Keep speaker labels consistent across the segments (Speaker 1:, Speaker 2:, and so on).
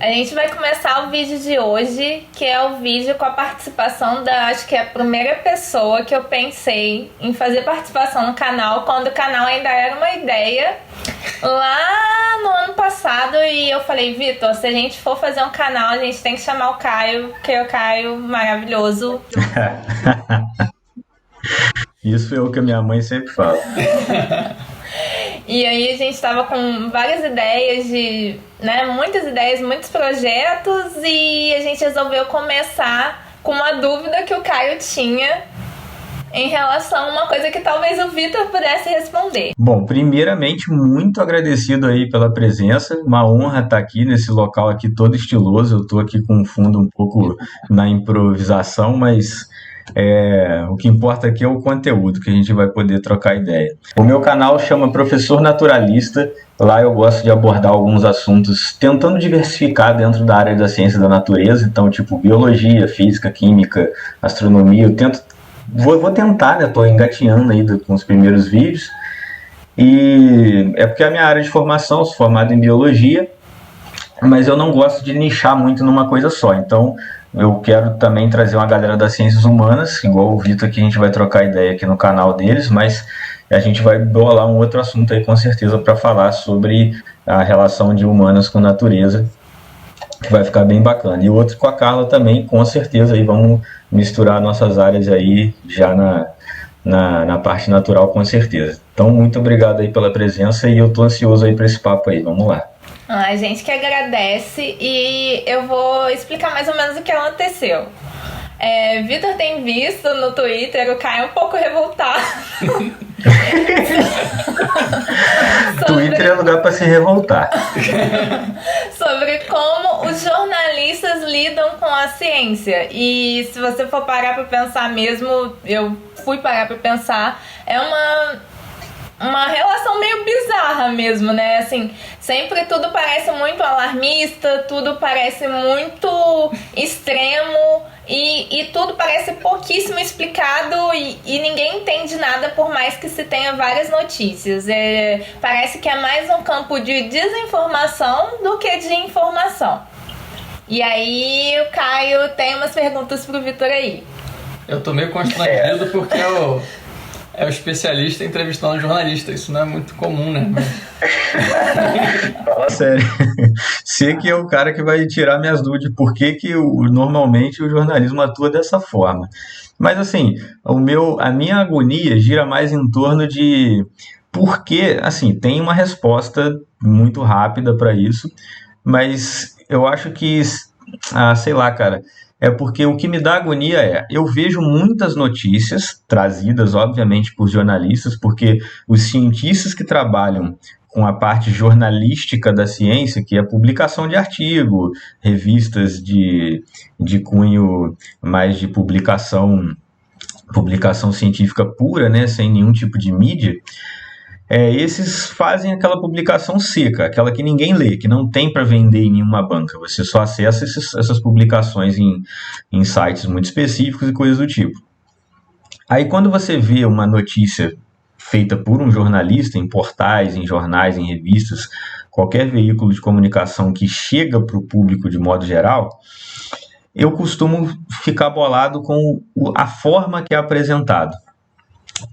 Speaker 1: A gente vai começar o vídeo de hoje, que é o vídeo com a participação da, acho que é a primeira pessoa que eu pensei em fazer participação no canal, quando o canal ainda era uma ideia, lá no ano passado, e eu falei, Vitor, se a gente for fazer um canal, a gente tem que chamar o Caio, porque o Caio, maravilhoso.
Speaker 2: Isso é o que a minha mãe sempre fala.
Speaker 1: E aí a gente tava com várias ideias muitas ideias, muitos projetos, e a gente resolveu começar com uma dúvida que o Caio tinha em relação a uma coisa que talvez o Vitor pudesse responder.
Speaker 2: Bom, primeiramente, muito agradecido aí pela presença, uma honra estar aqui nesse local aqui todo estiloso. Eu tô aqui com um fundo um pouco na improvisação, mas o que importa aqui é o conteúdo, que a gente vai poder trocar ideia. O meu canal chama Professor Naturalista. Lá eu gosto de abordar alguns assuntos tentando diversificar dentro da área da ciência da natureza, então tipo biologia, física, química, astronomia. Vou tentar, né? Estou engatinhando aí com os primeiros vídeos, e é porque é a minha área de formação, sou formado em biologia, mas eu não gosto de nichar muito numa coisa só, então eu quero também trazer uma galera das ciências humanas, igual o Vitor, que a gente vai trocar ideia aqui no canal deles, mas a gente vai bolar um outro assunto aí com certeza para falar sobre a relação de humanas com natureza, que vai ficar bem bacana. E outro com a Carla também, com certeza, aí vamos misturar nossas áreas aí já na parte natural, com certeza. Então, muito obrigado aí pela presença, e eu tô ansioso aí para esse papo aí, vamos lá.
Speaker 1: A gente que agradece, e eu vou explicar mais ou menos o que aconteceu. Vitor tem visto no Twitter o Caio um pouco revoltado.
Speaker 2: Twitter é lugar para se revoltar.
Speaker 1: Sobre como os jornalistas lidam com a ciência. E se você for parar para pensar mesmo, eu fui parar para pensar, é uma relação meio bizarra mesmo, né? Assim, sempre tudo parece muito alarmista, tudo parece muito extremo, e tudo parece pouquíssimo explicado, e ninguém entende nada, por mais que se tenha várias notícias. Parece que é mais um campo de desinformação do que de informação. E aí o Caio tem umas perguntas pro Vitor aí.
Speaker 3: Eu tô meio constrangido porque é o especialista entrevistando jornalista. Isso não é muito comum, né?
Speaker 2: Fala sério. Você que é o cara que vai tirar minhas dúvidas de por que normalmente o jornalismo atua dessa forma. Mas assim, a minha agonia gira mais em torno de porque, assim, tem uma resposta muito rápida para isso, mas eu acho que, sei lá, cara, é porque o que me dá agonia eu vejo muitas notícias trazidas, obviamente, por jornalistas, porque os cientistas que trabalham com a parte jornalística da ciência, que é publicação de artigo, revistas de cunho mais de publicação científica pura, né, sem nenhum tipo de mídia, esses fazem aquela publicação seca, aquela que ninguém lê, que não tem para vender em nenhuma banca. Você só acessa essas publicações em sites muito específicos e coisas do tipo. Aí quando você vê uma notícia feita por um jornalista em portais, em jornais, em revistas, qualquer veículo de comunicação que chega para o público de modo geral, eu costumo ficar bolado com a forma que é apresentado.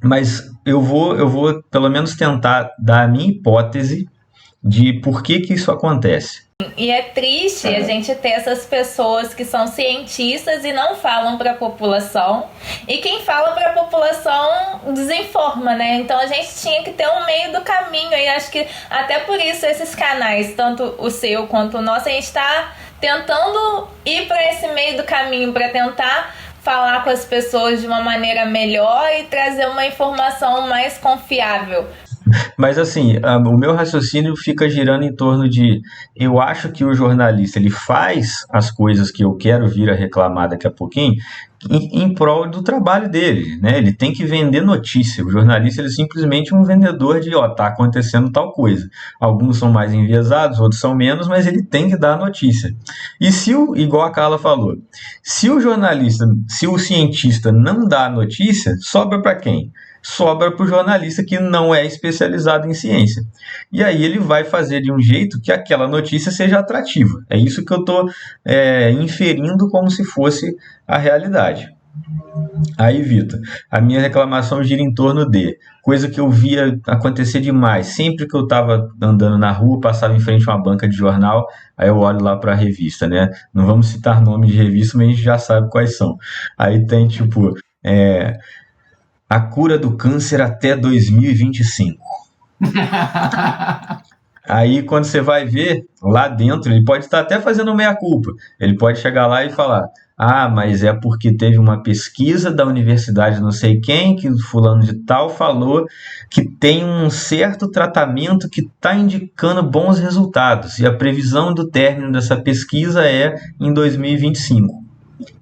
Speaker 2: Mas eu vou pelo menos tentar dar a minha hipótese de por que isso acontece.
Speaker 1: E é triste a gente ter essas pessoas que são cientistas e não falam para a população, e quem fala para a população desinforma, né? Então a gente tinha que ter um meio do caminho, e acho que até por isso esses canais, tanto o seu quanto o nosso, a gente está tentando ir para esse meio do caminho, para tentar falar com as pessoas de uma maneira melhor e trazer uma informação mais confiável.
Speaker 2: Mas assim, o meu raciocínio fica girando em torno de, eu acho que o jornalista ele faz as coisas que eu quero vir a reclamar daqui a pouquinho em prol do trabalho dele, né? Ele tem que vender notícia. O jornalista ele é simplesmente um vendedor de, tá acontecendo tal coisa. Alguns são mais enviesados, outros são menos, mas ele tem que dar a notícia. E igual a Carla falou, se o cientista não dá a notícia, sobra para quem? sobra para o jornalista que não é especializado em ciência. E aí ele vai fazer de um jeito que aquela notícia seja atrativa. É isso que eu estou inferindo como se fosse a realidade. Aí, Vitor, a minha reclamação gira em torno de coisa que eu via acontecer demais. Sempre que eu estava andando na rua, passava em frente a uma banca de jornal, aí eu olho lá para a revista, né? Não vamos citar nomes de revista, mas a gente já sabe quais são. Aí tem, tipo, a cura do câncer até 2025. Aí, quando você vai ver, lá dentro, ele pode estar até fazendo meia-culpa. Ele pode chegar lá e falar: ah, mas é porque teve uma pesquisa da universidade não sei quem, que fulano de tal falou que tem um certo tratamento que está indicando bons resultados. E a previsão do término dessa pesquisa é em 2025.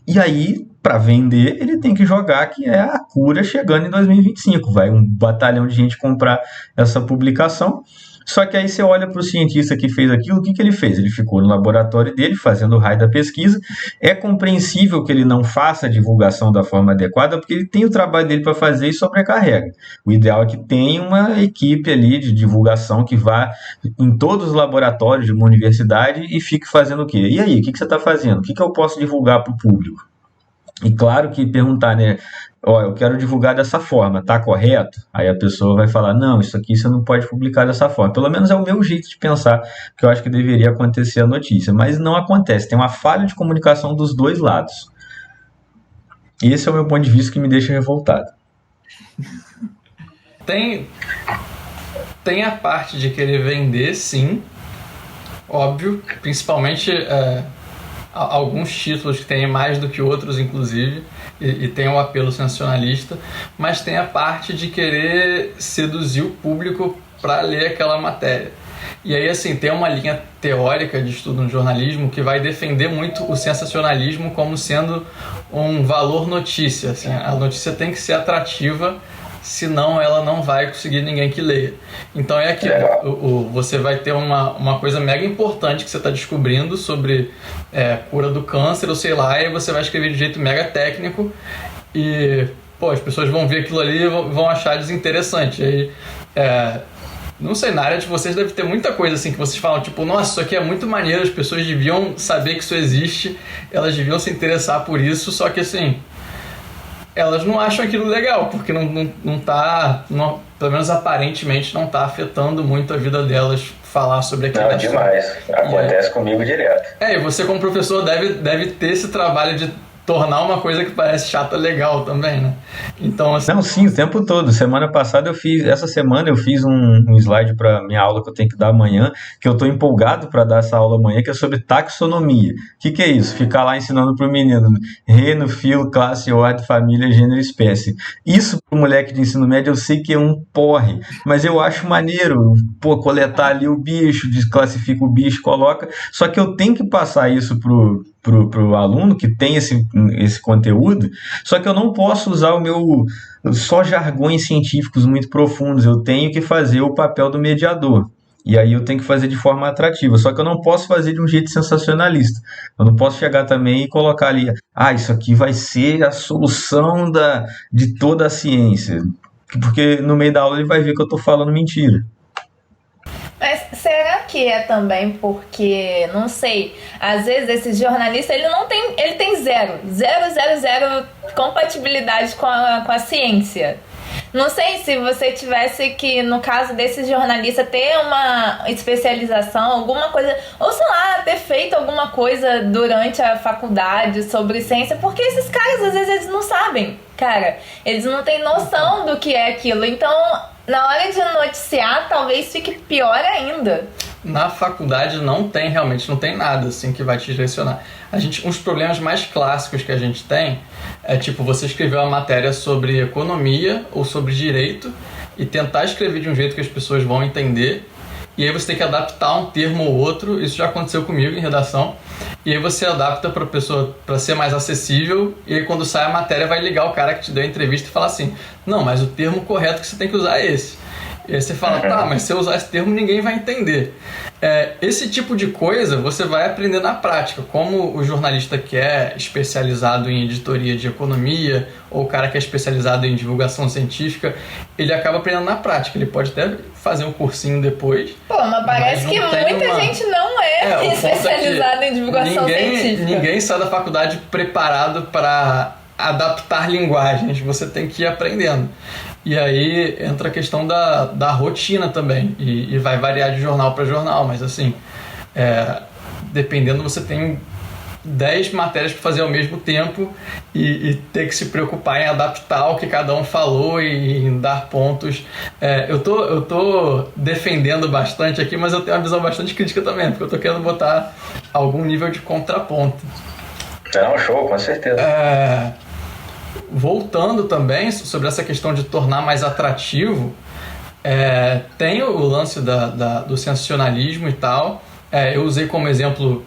Speaker 2: E aí, para vender, ele tem que jogar que é a cura chegando em 2025. Vai um batalhão de gente comprar essa publicação. Só que aí você olha para o cientista que fez aquilo, o que ele fez? Ele ficou no laboratório dele, fazendo o raio da pesquisa. É compreensível que ele não faça a divulgação da forma adequada, porque ele tem o trabalho dele para fazer e sobrecarrega. O ideal é que tenha uma equipe ali de divulgação que vá em todos os laboratórios de uma universidade e fique fazendo o quê? E aí, o que você está fazendo? O que eu posso divulgar para o público? E claro que perguntar, né? Ó, eu quero divulgar dessa forma, tá correto? Aí a pessoa vai falar: não, isso aqui você não pode publicar dessa forma. Pelo menos é o meu jeito de pensar que eu acho que deveria acontecer a notícia, mas não acontece. Tem uma falha de comunicação dos dois lados. Esse é o meu ponto de vista que me deixa revoltado.
Speaker 3: Tem a parte de querer vender, sim, óbvio, principalmente alguns títulos que têm mais do que outros, inclusive, e tem um apelo sensacionalista, mas tem a parte de querer seduzir o público para ler aquela matéria. E aí, assim, tem uma linha teórica de estudo no jornalismo que vai defender muito o sensacionalismo como sendo um valor notícia. Assim, a notícia tem que ser atrativa, senão ela não vai conseguir ninguém que leia. Então é aquilo, você vai ter uma coisa mega importante que você está descobrindo sobre cura do câncer, ou sei lá, e você vai escrever de jeito mega técnico e, pô, as pessoas vão ver aquilo ali e vão achar desinteressante. E aí, não sei, na área de vocês deve ter muita coisa assim que vocês falam, tipo, nossa, isso aqui é muito maneiro, as pessoas deviam saber que isso existe, elas deviam se interessar por isso, só que assim, elas não acham aquilo legal, porque não tá, pelo menos aparentemente, não tá afetando muito a vida delas falar sobre aquilo.
Speaker 2: Não, demais. Acontece comigo direto.
Speaker 3: E você como professor deve ter esse trabalho de tornar uma coisa que parece chata legal também, né? Então, assim...
Speaker 2: Não, sim, o tempo todo. Essa semana eu fiz um slide para minha aula que eu tenho que dar amanhã, que eu estou empolgado para dar essa aula amanhã, que é sobre taxonomia. O que é isso? Ficar lá ensinando para o menino reino, filo, classe, ordem, família, gênero e espécie. Isso para o moleque de ensino médio eu sei que é um porre, mas eu acho maneiro, coletar ali o bicho, desclassifica o bicho, coloca, só que eu tenho que passar isso pro aluno que tem esse conteúdo, só que eu não posso usar só jargões científicos muito profundos, eu tenho que fazer o papel do mediador, e aí eu tenho que fazer de forma atrativa, só que eu não posso fazer de um jeito sensacionalista, eu não posso chegar também e colocar ali, isso aqui vai ser a solução de toda a ciência, porque no meio da aula ele vai ver que eu estou falando mentira.
Speaker 1: Mas será que é também porque, não sei, às vezes esse jornalista ele tem zero compatibilidade com a ciência. Não sei se você tivesse que, no caso desse jornalista, ter uma especialização, alguma coisa, ou sei lá, ter feito alguma coisa durante a faculdade sobre ciência, porque esses caras, às vezes, eles não sabem, cara, eles não têm noção do que é aquilo, então... Na hora de noticiar, talvez fique pior ainda.
Speaker 3: Na faculdade não tem nada assim que vai te direcionar. Uns problemas mais clássicos que a gente tem é tipo, você escrever uma matéria sobre economia ou sobre direito e tentar escrever de um jeito que as pessoas vão entender, e aí você tem que adaptar um termo ou outro. Isso já aconteceu comigo em redação, e aí você adapta para a pessoa para ser mais acessível, e aí quando sai a matéria vai ligar o cara que te deu a entrevista e falar assim, não, mas o termo correto que você tem que usar é esse. E aí você fala, tá, mas se eu usar esse termo ninguém vai entender. Esse tipo de coisa você vai aprender na prática. Como o jornalista que é especializado em editoria de economia, ou o cara que é especializado em divulgação científica, ele acaba aprendendo na prática. Ele pode até fazer um cursinho depois.
Speaker 1: Pô, mas parece que muita gente não é especializada em divulgação científica.
Speaker 3: Ninguém sai da faculdade preparado para adaptar linguagens. Você tem que ir aprendendo. E aí entra a questão da rotina também, e vai variar de jornal para jornal, mas assim, dependendo, você tem 10 matérias para fazer ao mesmo tempo e ter que se preocupar em adaptar o que cada um falou e em dar pontos. Eu tô defendendo bastante aqui, mas eu tenho uma visão bastante crítica também, porque eu tô querendo botar algum nível de contraponto.
Speaker 2: Não, show, com certeza.
Speaker 3: Voltando também sobre essa questão de tornar mais atrativo, tem o lance do sensacionalismo e tal. Eu usei como exemplo,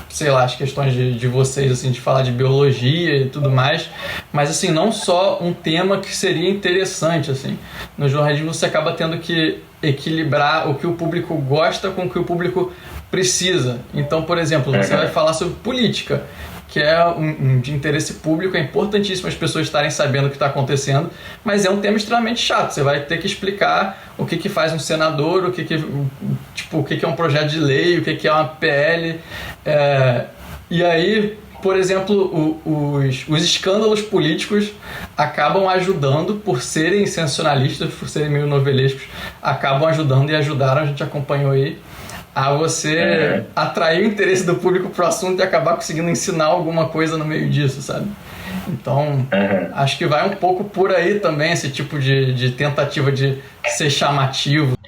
Speaker 3: sei lá, as questões de vocês, assim, de falar de biologia e tudo mais, mas assim, não só um tema que seria interessante, assim. No jornalismo você acaba tendo que equilibrar o que o público gosta com o que o público precisa. Então, por exemplo, você vai falar sobre política, que é de interesse público, é importantíssimo as pessoas estarem sabendo o que está acontecendo, mas é um tema extremamente chato. Você vai ter que explicar o que faz um senador, o que é um projeto de lei, o que é uma PL. E aí, por exemplo, os escândalos políticos acabam ajudando, por serem sensacionalistas, por serem meio novelescos, acabam ajudando e ajudaram, a gente acompanhou aí, a você atrair o interesse do público pro assunto e acabar conseguindo ensinar alguma coisa no meio disso, sabe? Então, acho que vai um pouco por aí também, esse tipo de tentativa de ser chamativo.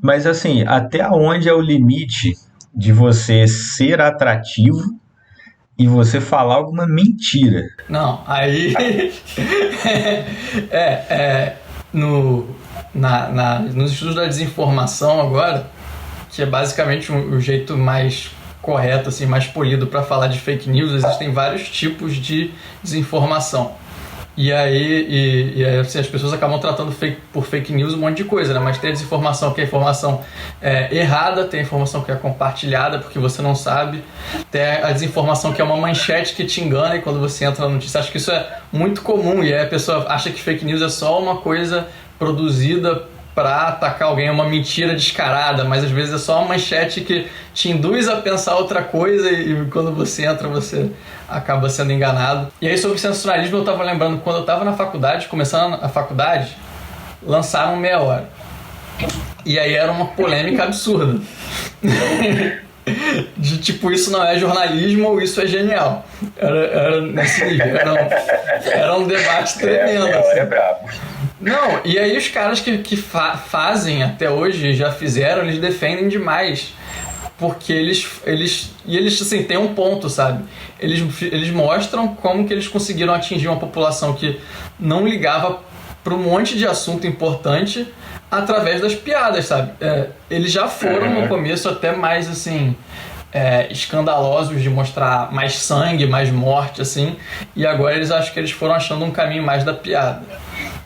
Speaker 2: Mas assim, até onde é o limite de você ser atrativo e você falar alguma mentira?
Speaker 3: Não, aí... nos estudos da desinformação agora, que é basicamente o jeito mais correto, assim, mais polido para falar de fake news, existem vários tipos de desinformação. E aí assim, as pessoas acabam tratando por fake news um monte de coisa, né? Mas tem a desinformação que é a informação errada, tem a informação que é compartilhada porque você não sabe, tem a desinformação que é uma manchete que te engana e quando você entra na notícia, acho que isso é muito comum, e aí a pessoa acha que fake news é só uma coisa produzida para atacar alguém, é uma mentira descarada, mas às vezes é só uma manchete que te induz a pensar outra coisa e quando você entra, você acaba sendo enganado. E aí sobre sensacionalismo, eu estava lembrando, quando eu estava na faculdade, começando a faculdade, lançaram Meia Hora. E aí era uma polêmica absurda. De tipo, isso não é jornalismo ou isso é genial. Era nesse nível, era um debate tremendo. Assim.
Speaker 2: É brabo.
Speaker 3: Não, e aí os caras que fazem até hoje, já fizeram, eles defendem demais. Porque eles assim, tem um ponto, sabe? Eles mostram como que eles conseguiram atingir uma população que não ligava para um monte de assunto importante através das piadas, sabe? Eles já foram no começo até mais, assim, escandalosos de mostrar mais sangue, mais morte, assim. E agora eles acham que eles foram achando um caminho mais da piada.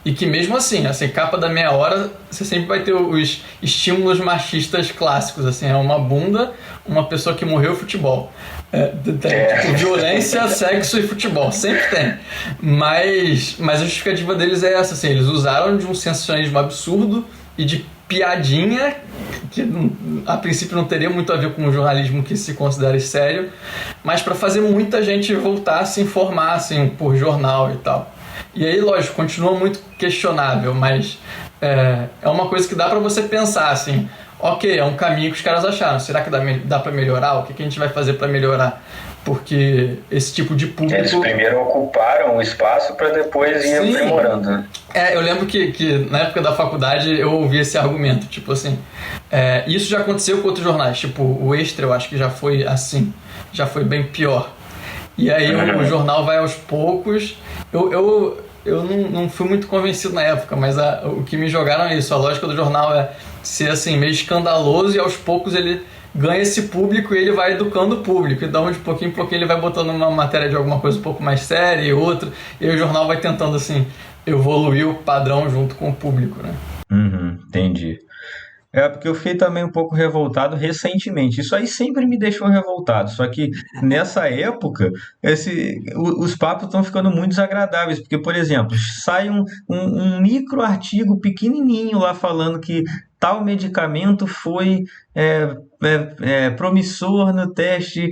Speaker 3: E que mesmo assim, capa da Meia Hora, você sempre vai ter os estímulos machistas clássicos, assim, é uma bunda, uma pessoa que morreu e futebol. Tipo, violência, sexo e futebol, sempre tem. Mas a justificativa deles é essa, assim, eles usaram de um sensacionalismo absurdo e de piadinha, que a princípio não teria muito a ver com o jornalismo que se considera sério, mas para fazer muita gente voltar a se informar, assim, por jornal e tal. E aí, lógico, continua muito questionável, mas é uma coisa que dá pra você pensar, assim, ok, é um caminho que os caras acharam, será que dá pra melhorar? O que a gente vai fazer pra melhorar? Porque esse tipo de público...
Speaker 2: Eles primeiro ocuparam o espaço pra depois ir aprimorando, né?
Speaker 3: Eu lembro que na época da faculdade eu ouvi esse argumento, tipo assim, isso já aconteceu com outros jornais, tipo o Extra eu acho que já foi assim, já foi bem pior. E aí o jornal vai aos poucos. Eu não fui muito convencido na época, mas o que me jogaram é isso. A lógica do jornal é ser assim, meio escandaloso e aos poucos ele ganha esse público e ele vai educando o público. Então, de pouquinho em pouquinho, ele vai botando uma matéria de alguma coisa um pouco mais séria e outra. E aí o jornal vai tentando, assim, evoluir o padrão junto com o público, né?
Speaker 2: Uhum, entendi. É, porque eu fiquei também um pouco revoltado recentemente. Isso aí sempre me deixou revoltado. Só que nessa época, os papos estão ficando muito desagradáveis. Porque, por exemplo, sai um micro artigo pequenininho lá falando que tal medicamento foi promissor no teste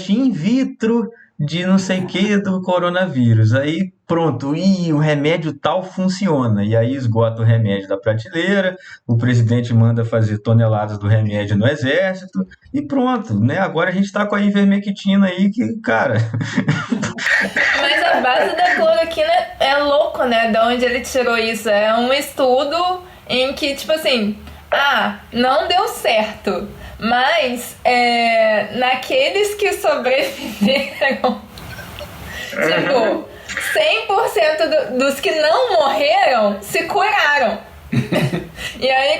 Speaker 2: in vitro de não sei o que do coronavírus. Aí pronto, e o remédio tal funciona. E aí esgota o remédio da prateleira, o presidente manda fazer toneladas do remédio no exército e pronto, né? Agora a gente está com a ivermectina aí que, cara.
Speaker 1: Mas a base da cloroquina é louco, né? De onde ele tirou isso? É um estudo em que, tipo assim, não deu certo. Mas naqueles que sobreviveram, tipo, 100% dos que não morreram se curaram. E aí,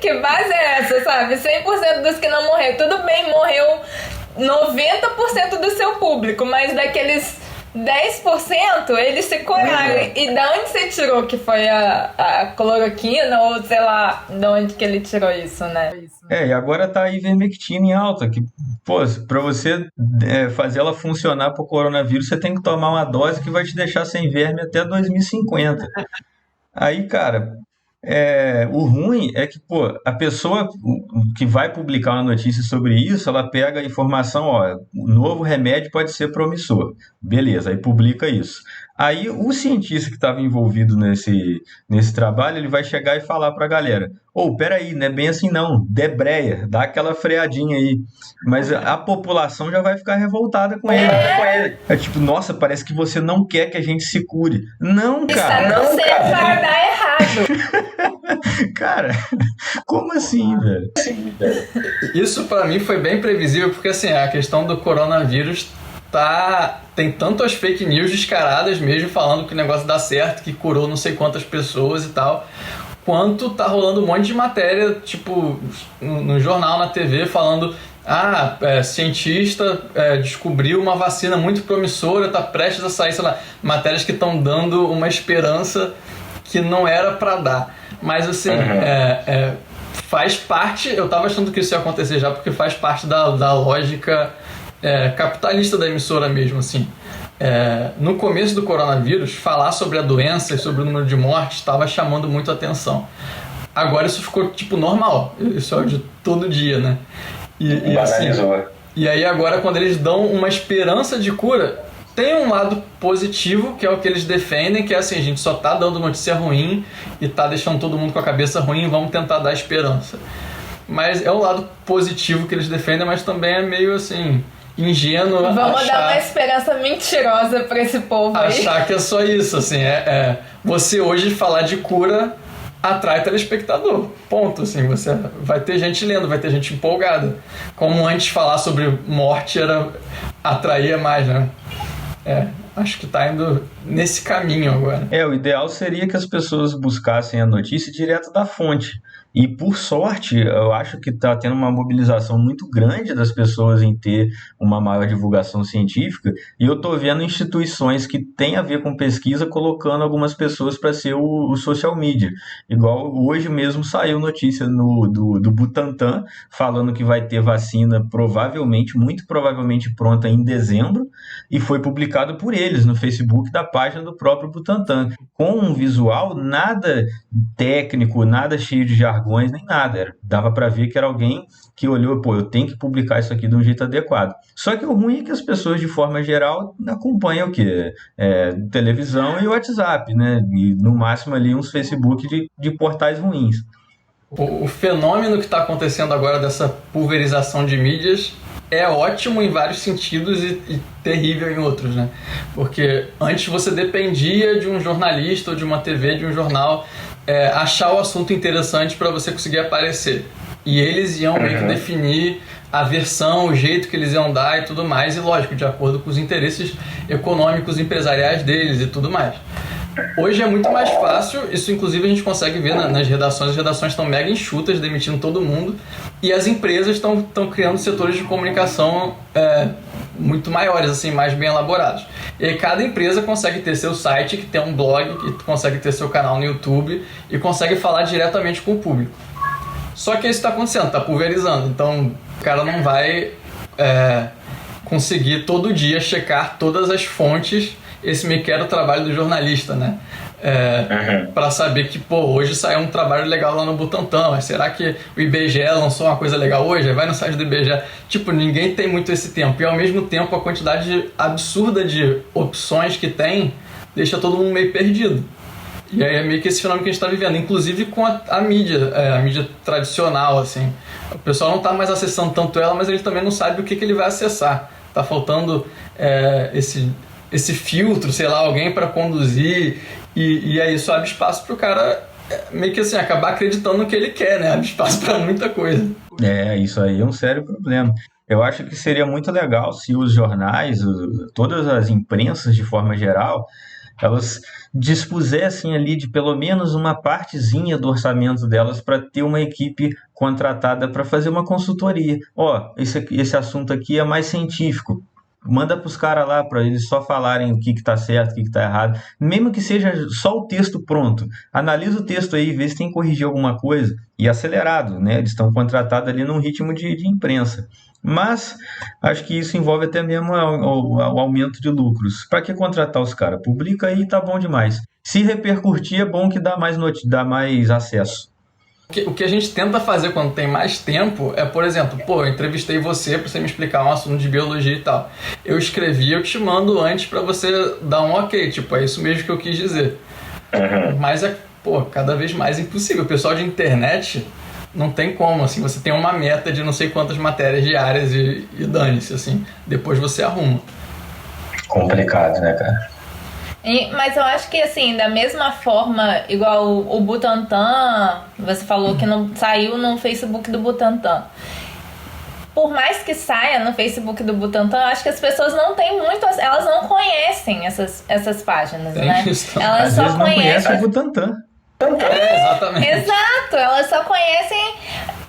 Speaker 1: que base é essa, sabe? 100% dos que não morreram. Tudo bem, morreu 90% do seu público, mas daqueles 10% eles se curaram. E da onde você tirou que foi a cloroquina, ou sei lá, de onde que ele tirou isso, né?
Speaker 2: E agora tá a ivermectina em alta, que, pô, pra você fazer ela funcionar pro coronavírus, você tem que tomar uma dose que vai te deixar sem verme até 2050. Aí, cara, o ruim é que, pô, a pessoa que vai publicar uma notícia sobre isso, ela pega a informação, ó, o novo remédio pode ser promissor. Beleza, aí publica isso. Aí o cientista que estava envolvido nesse trabalho, ele vai chegar e falar para a galera, peraí, não é bem assim não, debreia, dá aquela freadinha aí. Mas a população já vai ficar revoltada com ele. É tipo, nossa, parece que você não quer que a gente se cure. Não, cara.
Speaker 1: Está certo para dar errado.
Speaker 2: Cara, como assim, velho?
Speaker 3: Isso pra mim foi bem previsível, porque assim, a questão do coronavírus tem tanto as fake news descaradas mesmo, falando que o negócio dá certo, que curou não sei quantas pessoas e tal, quanto tá rolando um monte de matéria, tipo, no jornal, na TV, falando cientista descobriu uma vacina muito promissora, tá prestes a sair, sei lá, matérias que estão dando uma esperança que não era pra dar. Mas assim, faz parte, eu tava achando que isso ia acontecer já, porque faz parte da lógica capitalista da emissora mesmo, assim. No começo do coronavírus, falar sobre a doença e sobre o número de mortes estava chamando muito a atenção. Agora isso ficou tipo normal, isso é de todo dia, né? E
Speaker 2: banalizou.
Speaker 3: Assim, e aí agora quando eles dão uma esperança de cura, tem um lado positivo, que é o que eles defendem, que é assim, a gente só tá dando notícia ruim e tá deixando todo mundo com a cabeça ruim, vamos tentar dar esperança. Mas é o lado positivo que eles defendem, mas também é meio assim, ingênuo.
Speaker 1: Vamos dar uma esperança mentirosa pra esse povo aí.
Speaker 3: Achar que é só isso, assim, você hoje falar de cura atrai telespectador, ponto, assim, você vai ter gente lendo, vai ter gente empolgada, como antes falar sobre morte atraía mais, né? Acho que tá indo nesse caminho agora.
Speaker 2: O ideal seria que as pessoas buscassem a notícia direto da fonte. E, por sorte, eu acho que está tendo uma mobilização muito grande das pessoas em ter uma maior divulgação científica, e eu estou vendo instituições que têm a ver com pesquisa colocando algumas pessoas para ser o social media. Igual hoje mesmo saiu notícia do Butantan falando que vai ter vacina muito provavelmente pronta em dezembro, e foi publicado por eles no Facebook da página do próprio Butantan, com um visual nada técnico, nada cheio de jargões, nem nada. Dava para ver que era alguém que olhou, eu tenho que publicar isso aqui de um jeito adequado. Só que o ruim é que as pessoas, de forma geral, acompanham o quê? Televisão e WhatsApp, né? E no máximo ali uns Facebook de portais ruins.
Speaker 3: O fenômeno que está acontecendo agora dessa pulverização de mídias é ótimo em vários sentidos e terrível em outros, né? Porque antes você dependia de um jornalista ou de uma TV, de um jornal, achar o assunto interessante para você conseguir aparecer. E eles iam meio que definir a versão, o jeito que eles iam dar e tudo mais, e lógico, de acordo com os interesses econômicos, empresariais deles e tudo mais. Hoje é muito mais fácil, isso inclusive a gente consegue ver nas redações, as redações estão mega enxutas, demitindo todo mundo, e as empresas estão criando setores de comunicação muito maiores, assim, mais bem elaborados. E aí cada empresa consegue ter seu site, que tem um blog, que consegue ter seu canal no YouTube e consegue falar diretamente com o público. Só que isso está acontecendo, está pulverizando. Então o cara não vai conseguir todo dia checar todas as fontes. Esse meio que era o trabalho do jornalista, né? Para saber que, hoje saiu um trabalho legal lá no Butantan, mas será que o IBGE lançou uma coisa legal hoje? Vai no site do IBGE. Tipo, ninguém tem muito esse tempo. E ao mesmo tempo, a quantidade absurda de opções que tem deixa todo mundo meio perdido. E aí é meio que esse fenômeno que a gente está vivendo, inclusive com a mídia tradicional, assim. O pessoal não está mais acessando tanto ela, mas ele também não sabe o que ele vai acessar. Tá faltando esse filtro, sei lá, alguém para conduzir, e aí isso abre espaço para o cara meio que assim, acabar acreditando no que ele quer, né? Abre espaço para muita coisa.
Speaker 2: Isso aí é um sério problema. Eu acho que seria muito legal se os jornais, todas as imprensas de forma geral, elas dispusessem ali de pelo menos uma partezinha do orçamento delas para ter uma equipe contratada para fazer uma consultoria. Esse assunto aqui é mais científico. Manda para os caras lá para eles só falarem o que está certo, o que está errado. Mesmo que seja só o texto pronto. Analisa o texto aí, vê se tem que corrigir alguma coisa. E acelerado, né? Eles estão contratados ali num ritmo de imprensa. Mas acho que isso envolve até mesmo o aumento de lucros. Para que contratar os caras? Publica aí, tá bom demais. Se repercutir, é bom que dá mais acesso.
Speaker 3: O que a gente tenta fazer quando tem mais tempo é, por exemplo, eu entrevistei você para você me explicar um assunto de biologia e tal. Eu escrevi, eu te mando antes para você dar um ok, é isso mesmo que eu quis dizer. Mas cada vez mais impossível. O pessoal de internet não tem como, assim, você tem uma meta de não sei quantas matérias diárias e dane-se, assim, depois você arruma.
Speaker 2: Complicado, né, cara?
Speaker 1: Mas eu acho que, assim, da mesma forma, igual o Butantan, você falou que não saiu no Facebook do Butantan. Por mais que saia no Facebook do Butantan, eu acho que as pessoas não têm muito, elas não conhecem essas páginas, né? Elas só conhecem
Speaker 2: o Butantan.
Speaker 3: Exatamente.
Speaker 1: Exato, elas só conhecem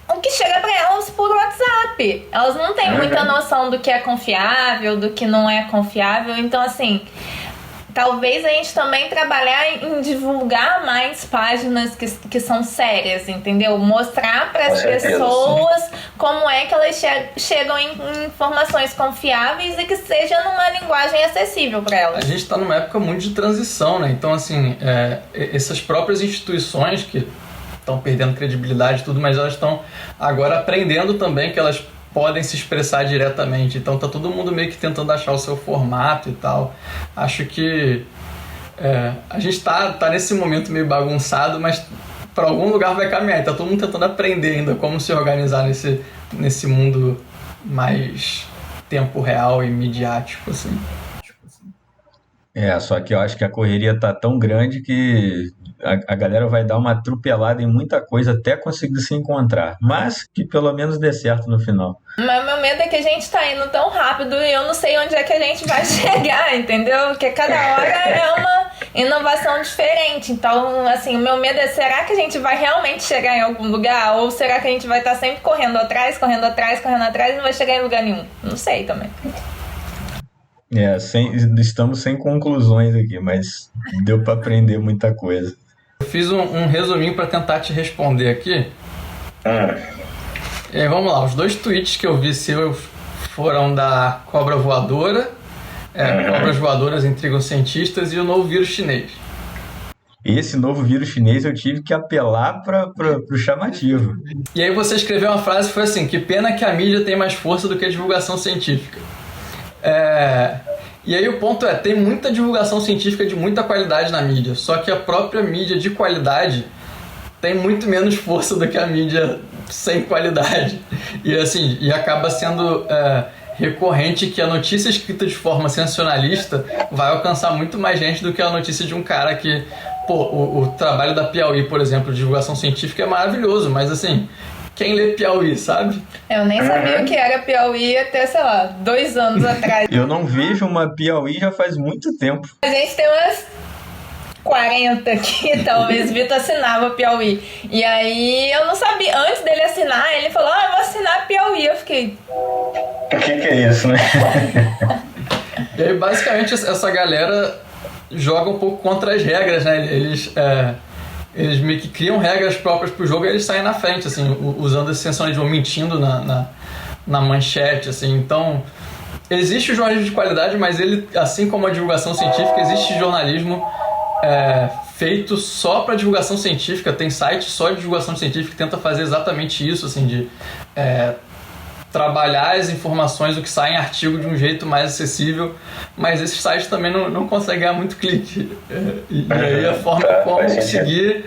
Speaker 1: o que chega pra elas por WhatsApp. Elas não têm muita noção do que é confiável, do que não é confiável. Então, assim, talvez a gente também trabalhar em divulgar mais páginas que são sérias, entendeu? Mostrar para as pessoas como é que elas chegam em informações confiáveis e que seja numa linguagem acessível para elas.
Speaker 3: A gente está numa época muito de transição, né? Então, assim, essas próprias instituições que estão perdendo credibilidade e tudo, mas elas estão agora aprendendo também que elas podem se expressar diretamente. Então tá todo mundo meio que tentando achar o seu formato e tal. Acho que a gente tá nesse momento meio bagunçado, mas para algum lugar vai caminhar. Tá todo mundo tentando aprender ainda como se organizar nesse mundo mais tempo real e midiático, assim.
Speaker 2: Só que eu acho que a correria tá tão grande que a galera vai dar uma atropelada em muita coisa até conseguir se encontrar. Mas que pelo menos dê certo no final.
Speaker 1: Mas meu medo é que a gente tá indo tão rápido e eu não sei onde é que a gente vai chegar, entendeu? Porque cada hora é uma inovação diferente. Então, assim, o meu medo é, será que a gente vai realmente chegar em algum lugar? Ou será que a gente vai estar sempre correndo atrás e não vai chegar em lugar nenhum? Não sei também.
Speaker 2: Estamos sem conclusões aqui, mas deu para aprender muita coisa.
Speaker 3: Eu fiz um resuminho para tentar te responder aqui. E aí, vamos lá, os 2 tweets que eu vi seus foram da cobra voadora, cobras voadoras intrigam cientistas, e o novo vírus chinês.
Speaker 2: Esse novo vírus chinês eu tive que apelar para o chamativo.
Speaker 3: E aí você escreveu uma frase que foi assim: que pena que a mídia tem mais força do que a divulgação científica. E aí o ponto tem muita divulgação científica de muita qualidade na mídia, só que a própria mídia de qualidade tem muito menos força do que a mídia sem qualidade. E assim, acaba sendo recorrente que a notícia escrita de forma sensacionalista vai alcançar muito mais gente do que a notícia de um cara que... o trabalho da Piauí, por exemplo, de divulgação científica é maravilhoso, mas assim... Quem lê Piauí, sabe?
Speaker 1: Eu nem sabia o que era Piauí até, 2 anos atrás.
Speaker 2: Eu não vejo uma Piauí já faz muito tempo.
Speaker 1: A gente tem umas 40 que talvez Vitor assinava Piauí. E aí eu não sabia, antes dele assinar, ele falou, eu vou assinar Piauí. Eu fiquei...
Speaker 2: O que é isso, né?
Speaker 3: E aí, basicamente, essa galera joga um pouco contra as regras, né? Eles meio que criam regras próprias pro jogo e eles saem na frente, assim, usando esse sensacionalismo, mentindo na manchete, assim. Então, existe o jornalismo de qualidade, mas ele, assim como a divulgação científica, existe jornalismo feito só para divulgação científica. Tem site só de divulgação científica que tenta fazer exatamente isso, assim, de trabalhar as informações, o que sai em artigo de um jeito mais acessível, mas esses sites também não conseguem ganhar muito clique. E aí a forma como conseguir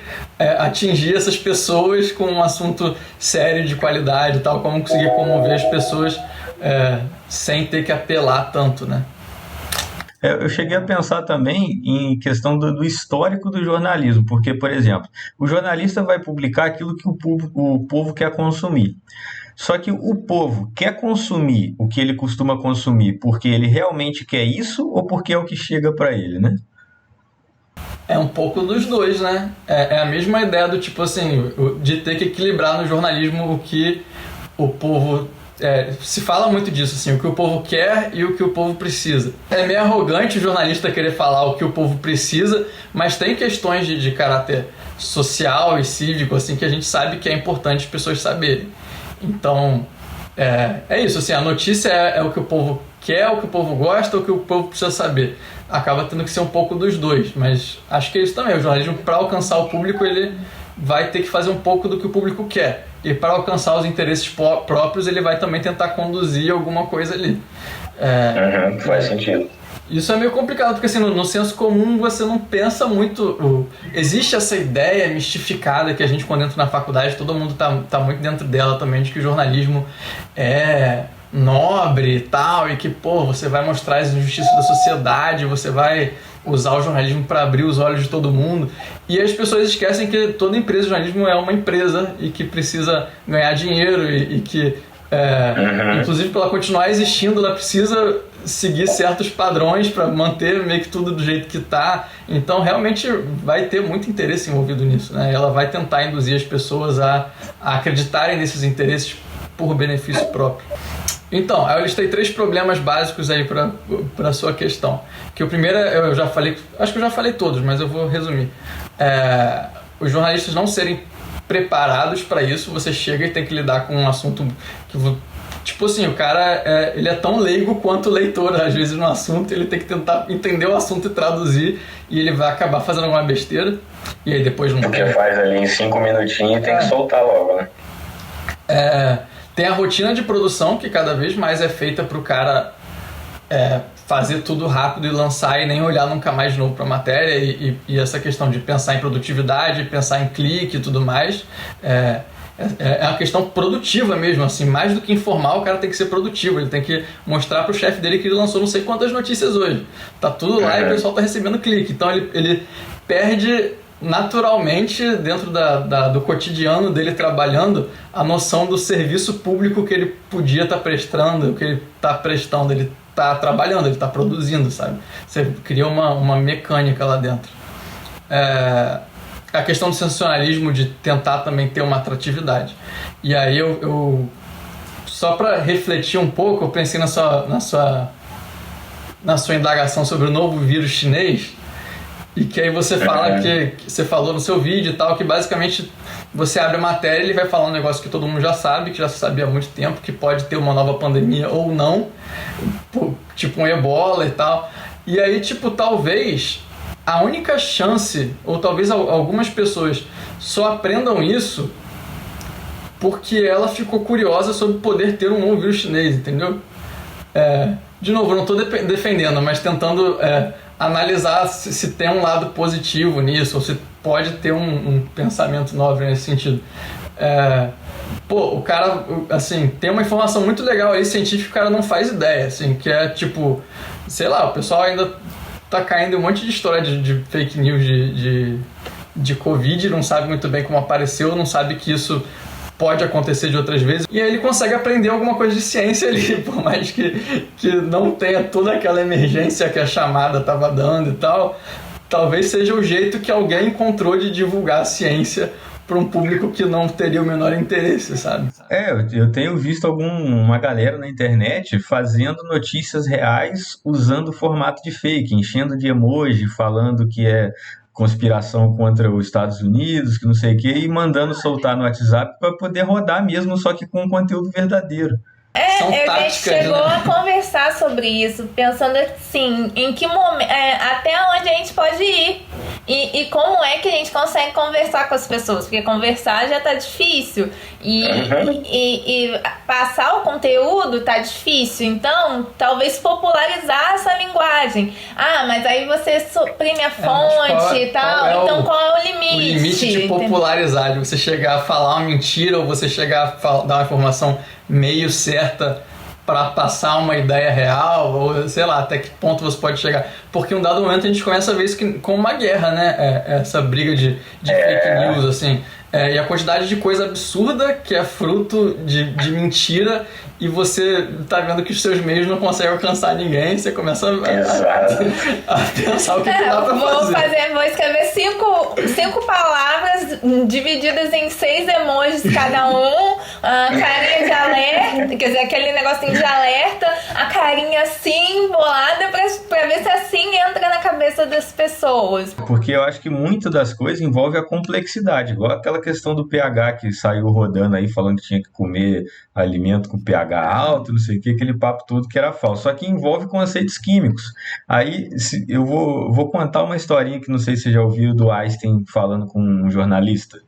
Speaker 3: atingir essas pessoas com um assunto sério de qualidade e tal, como conseguir comover as pessoas sem ter que apelar tanto, né?
Speaker 2: Eu cheguei a pensar também em questão do histórico do jornalismo, porque, por exemplo, o jornalista vai publicar aquilo que o povo quer consumir. Só que o povo quer consumir o que ele costuma consumir porque ele realmente quer isso ou porque é o que chega para ele, né?
Speaker 3: É um pouco dos dois, né? É a mesma ideia do tipo assim, de ter que equilibrar no jornalismo o que o povo... se fala muito disso, assim, o que o povo quer e o que o povo precisa. É meio arrogante o jornalista querer falar o que o povo precisa, mas tem questões de caráter social e cívico, assim, que a gente sabe que é importante as pessoas saberem. Então, é isso, assim, a notícia é o que o povo quer, o que o povo gosta, o que o povo precisa saber. Acaba tendo que ser um pouco dos dois, mas acho que é isso também. O jornalismo, para alcançar o público, ele vai ter que fazer um pouco do que o público quer. E para alcançar os interesses próprios, ele vai também tentar conduzir alguma coisa ali.
Speaker 2: Faz sentido.
Speaker 3: Isso é meio complicado, porque assim, no senso comum você não pensa muito... Existe essa ideia mistificada que a gente, quando entra na faculdade, todo mundo tá muito dentro dela também, de que o jornalismo é nobre e tal, e que, você vai mostrar as injustiças da sociedade, você vai usar o jornalismo para abrir os olhos de todo mundo. E as pessoas esquecem que toda empresa de jornalismo é uma empresa e que precisa ganhar dinheiro e que, inclusive, para ela continuar existindo, ela precisa seguir certos padrões para manter meio que tudo do jeito que está. Então, realmente vai ter muito interesse envolvido nisso, né? Ela vai tentar induzir as pessoas a acreditarem nesses interesses por benefício próprio. Então, eu listei 3 problemas básicos aí para a sua questão. Que o primeiro, eu já falei, acho que eu já falei todos, mas eu vou resumir. Os jornalistas não serem preparados para isso. Você chega e tem que lidar com um assunto que... Tipo assim, o cara ele é tão leigo quanto o leitor, às vezes, no assunto. Ele tem que tentar entender o assunto e traduzir, e ele vai acabar fazendo alguma besteira. E aí depois não...
Speaker 2: Porque faz ali em 5 minutinhos e tem que soltar logo, né?
Speaker 3: Tem a rotina de produção, que cada vez mais é feita para o cara fazer tudo rápido e lançar e nem olhar nunca mais de novo para a matéria. E essa questão de pensar em produtividade, pensar em clique e tudo mais... É uma questão produtiva mesmo, assim, mais do que informal. O cara tem que ser produtivo, ele tem que mostrar pro chefe dele que ele lançou não sei quantas notícias hoje. Tá tudo lá e o pessoal tá recebendo clique. Então ele perde naturalmente, dentro do cotidiano dele trabalhando, a noção do serviço público que ele podia estar prestando, que ele está prestando. Ele está trabalhando, ele está produzindo, sabe? Você cria uma mecânica lá dentro. A questão do sensacionalismo, de tentar também ter uma atratividade. E aí eu só para refletir um pouco, eu pensei na sua indagação sobre o novo vírus chinês, e que aí você fala que você falou no seu vídeo e tal, que basicamente você abre a matéria e ele vai falar um negócio que todo mundo já sabe, que já se sabia há muito tempo, que pode ter uma nova pandemia ou não, tipo um ebola e tal. E aí, tipo, talvez a única chance, ou talvez algumas pessoas só aprendam isso porque ela ficou curiosa sobre poder ter um novo vírus chinês, entendeu? De novo, eu não estou defendendo, mas tentando analisar se tem um lado positivo nisso, ou se pode ter um pensamento nobre nesse sentido. O cara, assim, tem uma informação muito legal aí, científica, o cara não faz ideia, assim, que é tipo, sei lá, o pessoal ainda tá caindo um monte de história de fake news de Covid, não sabe muito bem como apareceu, não sabe que isso pode acontecer de outras vezes, e aí ele consegue aprender alguma coisa de ciência ali, por mais que não tenha toda aquela emergência que a chamada estava dando e tal. talvez seja o jeito que alguém encontrou de divulgar a ciência para um público que não teria o menor interesse, sabe?
Speaker 2: Eu tenho visto uma galera na internet fazendo notícias reais usando o formato de fake, enchendo de emoji, falando que é conspiração contra os Estados Unidos, que não sei o quê, e mandando soltar no WhatsApp para poder rodar mesmo, só que com um conteúdo verdadeiro.
Speaker 3: São
Speaker 1: A gente
Speaker 3: táticas,
Speaker 1: chegou
Speaker 3: né?
Speaker 1: a conversar sobre isso, pensando assim, em que momento, até onde a gente pode ir e como é que a gente consegue conversar com as pessoas, porque conversar já tá difícil e passar o conteúdo tá difícil, então talvez popularizar essa linguagem. Mas aí você suprime a fonte e tal, então qual é o limite?
Speaker 3: O limite de popularizar, de você chegar a falar uma mentira ou você chegar a dar uma informação meio certa para passar uma ideia real, ou sei lá, até que ponto você pode chegar. Porque em um dado momento a gente começa a ver isso como uma guerra, né? Essa briga de fake news, assim. E a quantidade de coisa absurda que é fruto de mentira, e você tá vendo que os seus meios não conseguem alcançar ninguém, você começa a pensar o que dá pra fazer.
Speaker 1: Vou escrever cinco palavras divididas em 6 emojis cada um, a carinha de alerta, quer dizer, aquele negocinho de alerta, a carinha assim, embolada, pra ver se assim entra na cabeça das pessoas.
Speaker 2: Porque eu acho que muito das coisas envolve a complexidade, igual aquela questão do pH que saiu rodando aí, falando que tinha que comer alimento com pH alto, não sei o que, aquele papo todo que era falso. Só que envolve conceitos químicos. Aí eu vou contar uma historinha que não sei se você já ouviu, do Einstein falando com um jornalista.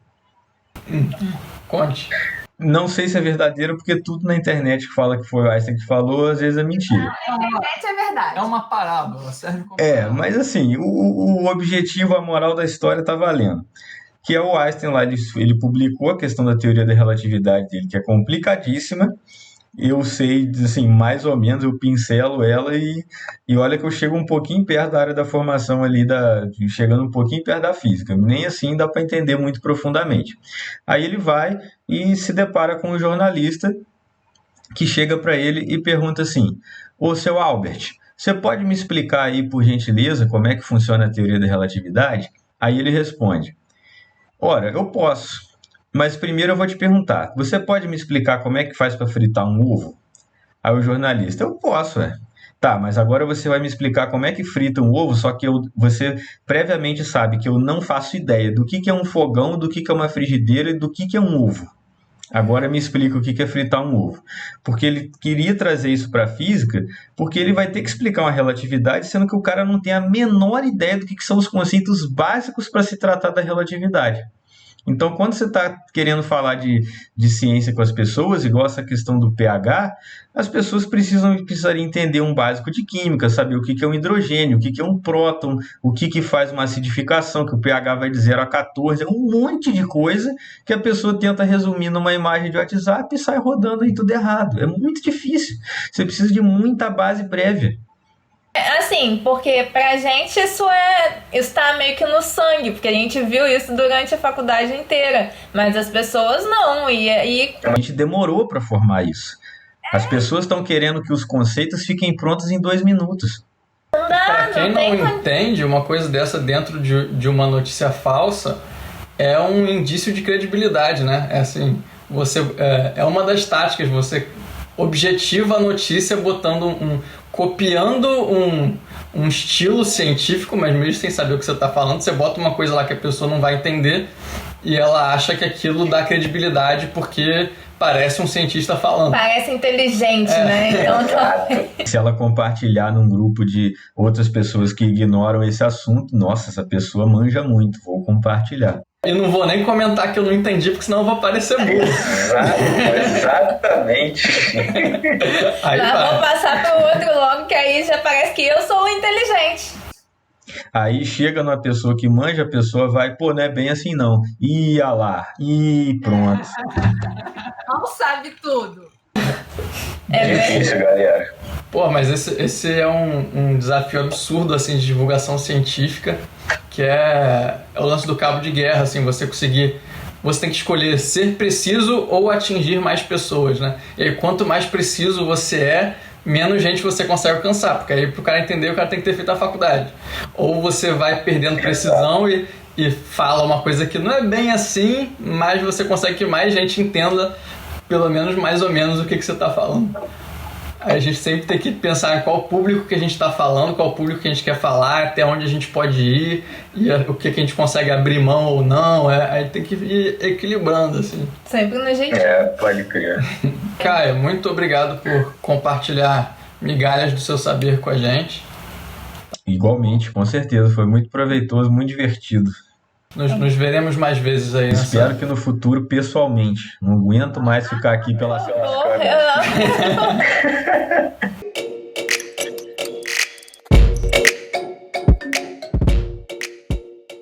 Speaker 3: Conte.
Speaker 2: Não sei se é verdadeiro, porque tudo na internet que fala que foi o Einstein que falou, às vezes é mentira.
Speaker 4: Na internet é verdade.
Speaker 3: É uma parábola, serve como
Speaker 2: Mas assim, o objetivo, a moral da história tá valendo. Que é o Einstein lá, ele publicou a questão da teoria da relatividade dele, que é complicadíssima. Eu sei, assim, mais ou menos, eu pincelo ela e olha que eu chego um pouquinho perto da área da formação ali, chegando um pouquinho perto da física. Nem assim dá para entender muito profundamente. Aí ele vai e se depara com um jornalista que chega para ele e pergunta assim: ô, seu Albert, você pode me explicar aí, por gentileza, como é que funciona a teoria da relatividade? Aí ele responde: ora, eu posso. Mas primeiro eu vou te perguntar, você pode me explicar como é que faz para fritar um ovo? Aí o jornalista: eu posso, Tá, mas agora você vai me explicar como é que frita um ovo, só que você previamente sabe que eu não faço ideia do que é um fogão, do que é uma frigideira e do que é um ovo. Agora me explica o que é fritar um ovo. Porque ele queria trazer isso para a física, porque ele vai ter que explicar uma relatividade, sendo que o cara não tem a menor ideia do que são os conceitos básicos para se tratar da relatividade. Então, quando você está querendo falar de ciência com as pessoas, igual essa questão do pH, as pessoas precisariam entender um básico de química, saber o que é um hidrogênio, o que é um próton, o que faz uma acidificação, que o pH vai de 0 a 14, um monte de coisa que a pessoa tenta resumir numa imagem de WhatsApp e sai rodando aí tudo errado. É muito difícil. Você precisa de muita base prévia.
Speaker 1: Assim, porque pra gente isso tá meio que no sangue, porque a gente viu isso durante a faculdade inteira, mas as pessoas não, e
Speaker 2: a gente demorou para formar isso. As pessoas estão querendo que os conceitos fiquem prontos em 2 minutos.
Speaker 3: Para quem não entende, uma coisa dessa dentro de uma notícia falsa é um indício de credibilidade, né? É assim, é uma das táticas, você objetiva a notícia copiando um estilo científico, mas mesmo sem saber o que você está falando, você bota uma coisa lá que a pessoa não vai entender e ela acha que aquilo dá credibilidade porque parece um cientista falando.
Speaker 1: Parece inteligente, né? Então,
Speaker 2: se ela compartilhar num grupo de outras pessoas que ignoram esse assunto, nossa, essa pessoa manja muito, vou compartilhar.
Speaker 3: E não vou nem comentar que eu não entendi, porque senão eu vou parecer burro.
Speaker 2: Exatamente.
Speaker 3: Aí
Speaker 1: vou passar pro outro logo, que aí já parece que eu sou o inteligente.
Speaker 2: Aí chega numa pessoa que manja, a pessoa vai, pô, não é bem assim não. Ih, lá, e pronto.
Speaker 4: Não sabe tudo.
Speaker 2: Difícil, galera.
Speaker 3: Pô, mas esse é um desafio absurdo, assim, de divulgação científica, que é o lance do cabo de guerra, assim, você tem que escolher ser preciso ou atingir mais pessoas, né? E aí, quanto mais preciso você é, menos gente você consegue alcançar, porque aí pro cara entender o cara tem que ter feito a faculdade. Ou você vai perdendo precisão e fala uma coisa que não é bem assim, mas você consegue que mais gente entenda pelo menos mais ou menos o que você está falando. Aí a gente sempre tem que pensar em qual público que a gente está falando, qual público que a gente quer falar, até onde a gente pode ir, e o que a gente consegue abrir mão ou não. Aí tem que ir equilibrando, assim.
Speaker 1: Sempre no jeitinho.
Speaker 2: Pode crer.
Speaker 3: Caio, muito obrigado por compartilhar migalhas do seu saber com a gente.
Speaker 2: Igualmente, com certeza. Foi muito proveitoso, muito divertido.
Speaker 3: Nos veremos mais vezes aí.
Speaker 2: Espero que no futuro, pessoalmente. Não aguento mais ficar aqui pelas câmeras.